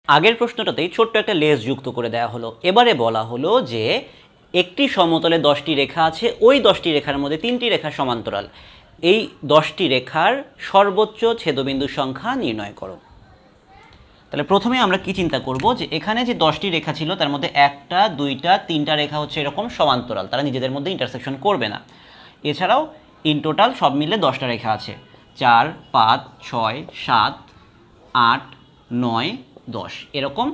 আগের প্রশ্নটাতেই ছোট্ট একটা লেস যুক্ত করে দেওয়া হলো। এবারে বলা হলো যে একটি সমতলে 10টি রেখা আছে, ওই 10টি রেখার মধ্যে 3টি রেখা সমান্তরাল, এই 10টি রেখার সর্বোচ্চ ছেদবিন্দুর সংখ্যা নির্ণয় করো। তাহলে প্রথমে আমরা কি চিন্তা করব যে এখানে যে 10টি রেখা ছিল তার মধ্যে 1টা 2টা 3টা রেখা হচ্ছে এরকম সমান্তরাল, তারা নিজেদের মধ্যে ইন্টারসেকশন করবে না। এছাড়াও ইন টোটাল সব মিলে 10টা রেখা আছে, 4 5 6 7 8 9 10, এরকম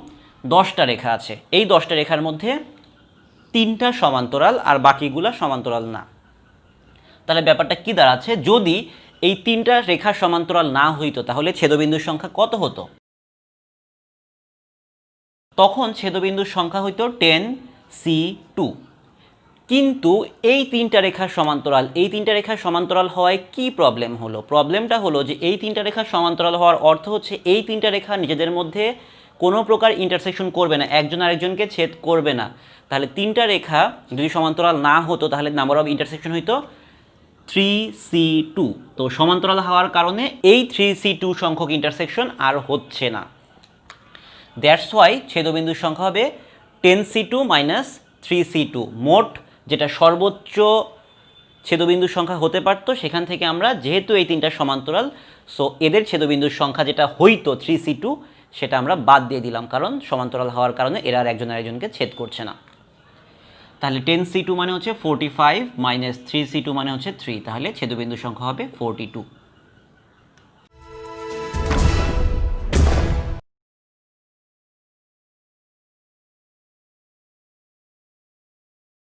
10টা রেখা আছে। এই 10টা রেখার মধ্যে 3টা সমান্তরাল আর বাকিগুলা সমান্তরাল না। তাহলে ব্যাপারটা কি দাঁড়াচ্ছে, যদি এই 3টা রেখা সমান্তরাল না হইতো তাহলে ছেদবিন্দুর সংখ্যা কত হতো? তখন ছেদবিন্দুর সংখ্যা হইতো 10C2। কিন্তু এই 3টা রেখার সমান্তরাল, এই 3টা রেখার সমান্তরাল হওয়ায় কি প্রবলেম হলো? প্রবলেমটা হলো যে এই 3টা রেখার সমান্তরাল হওয়ার অর্থ হচ্ছে এই 3টা রেখা নিজেদের মধ্যে কোনো প্রকার ইন্টারসেকশন করবে না, একজন আরেকজনকে ছেদ করবে না। তাহলে 3টা রেখা যদি সমান্তরাল না হতো তাহলে নাম্বার অফ ইন্টারসেকশন হইতো 3C2। তো সমান্তরাল হওয়ার কারণে এই 3C2 সংখ্যক ইন্টারসেকশন আর হচ্ছে না। দ্যাটস ওয়াই ছেদবিন্দুর সংখ্যা হবে 10C2 মাইনাস 3C2। মোট যেটা সর্বোচ্চ ছেদবিন্দুর সংখ্যা হতে পারত সেখান থেকে আমরা, যেহেতু এই 3টা সমান্তরাল, সো এদের ছেদবিন্দুর সংখ্যা যেটা হইতো 3C2 সেটা আমরা বাদ দিয়ে দিলাম, কারণ সমান্তরাল হওয়ার কারণে এরা আর একজন আরেকজনকে ছেদ করছে না। তাহলে 10C2 মানে হচ্ছে 45 মাইনাস 3C2 মানে হচ্ছে 3, তাহলে ছেদবিন্দুর সংখ্যা হবে 42।